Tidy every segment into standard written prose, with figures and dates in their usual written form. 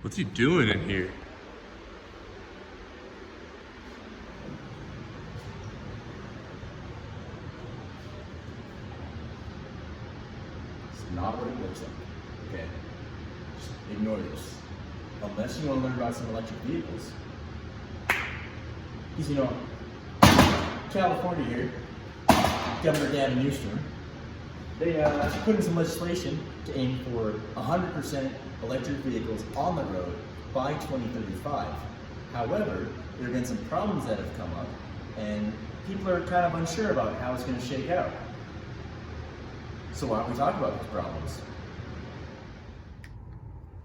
What's he doing in here? It's not what it looks like. Okay? Just ignore this. Unless you want to learn about some electric vehicles. Because, you know, California here, Governor Gavin Newsom, they put in some legislation to aim for 100% electric vehicles on the road by 2035. However, there have been some problems that have come up, and people are kind of unsure about how it's going to shake out. So why don't we talk about these problems?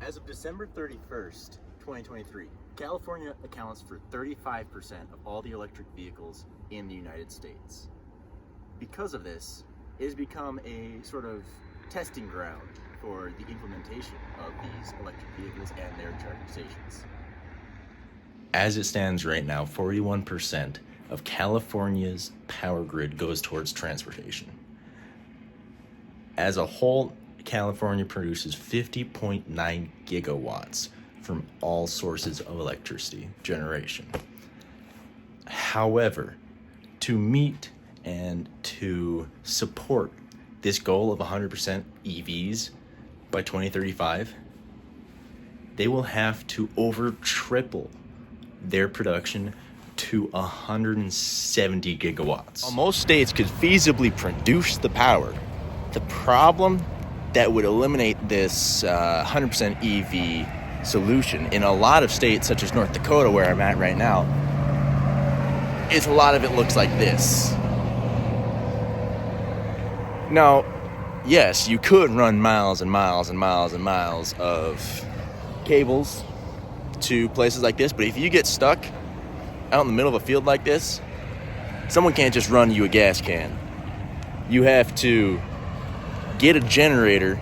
As of December 31st, 2023, California accounts for 35% of all the electric vehicles in the United States. Because of this, it has become a sort of testing ground for the implementation of these electric vehicles and their charging stations. As it stands right now, 41% of California's power grid goes towards transportation. As a whole, California produces 50.9 gigawatts from all sources of electricity generation. However, to meet and to support this goal of 100% EVs by 2035, they will have to over triple their production to 170 gigawatts. While most states could feasibly produce the power, the problem that would eliminate this 100% EV solution in a lot of states, such as North Dakota, where I'm at right now, is a lot of it looks like this. Now, yes, you could run miles and miles and miles and miles of cables to places like this, but if you get stuck out in the middle of a field like this, someone can't just run you a gas can. You have to get a generator,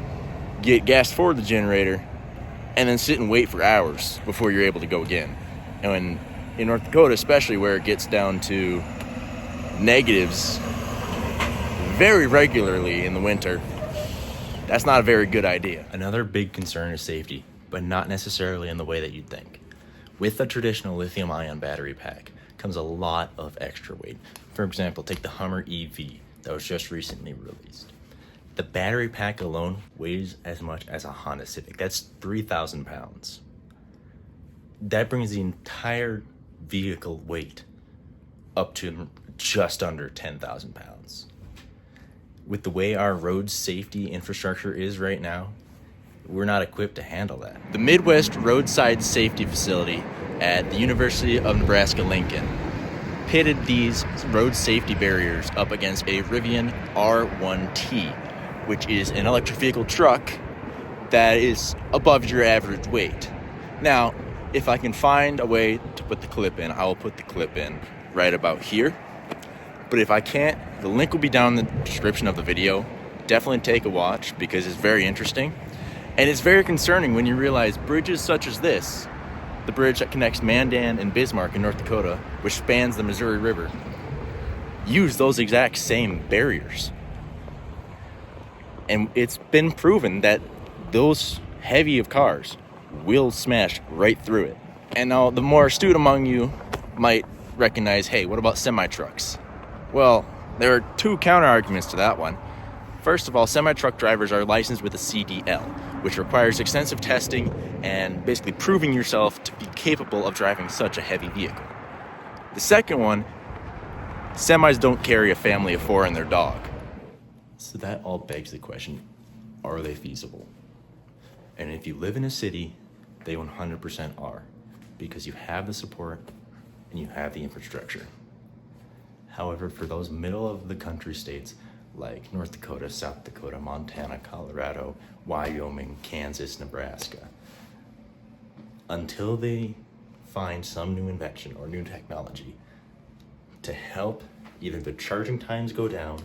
get gas for the generator, and then sit and wait for hours before you're able to go again. And in North Dakota, especially where it gets down to negatives very regularly in the winter, that's not a very good idea. Another big concern is safety, but not necessarily in the way that you'd think. With a traditional lithium-ion battery pack comes a lot of extra weight. For example, take the Hummer EV that was just recently released. The battery pack alone weighs as much as a Honda Civic. That's 3,000 pounds. That brings the entire vehicle weight up to just under 10,000 pounds. With the way our road safety infrastructure is right now, we're not equipped to handle that. The Midwest Roadside Safety Facility at the University of Nebraska-Lincoln pitted these road safety barriers up against a Rivian R1T, which is an electric vehicle truck that is above your average weight. Now, if I can find a way to put the clip in, I will put the clip in right about here. But if I can't, the link will be down in the description of the video. Definitely take a watch because it's very interesting. And it's very concerning when you realize bridges such as this, the bridge that connects Mandan and Bismarck in North Dakota, which spans the Missouri River, use those exact same barriers. And it's been proven that those heavy of cars will smash right through it. And now the more astute among you might recognize, hey, what about semi-trucks? Well, there are two counter-arguments to that one. First of all, semi-truck drivers are licensed with a CDL, which requires extensive testing and basically proving yourself to be capable of driving such a heavy vehicle. The second one, semis don't carry a family of 4 and their dog. So that all begs the question, are they feasible? And if you live in a city, they 100% are, because you have the support and you have the infrastructure. However, for those middle of the country states like North Dakota, South Dakota, Montana, Colorado, Wyoming, Kansas, Nebraska, until they find some new invention or new technology to help either the charging times go down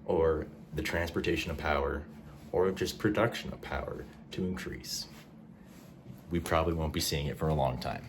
or the transportation of power or just production of power to increase, we probably won't be seeing it for a long time.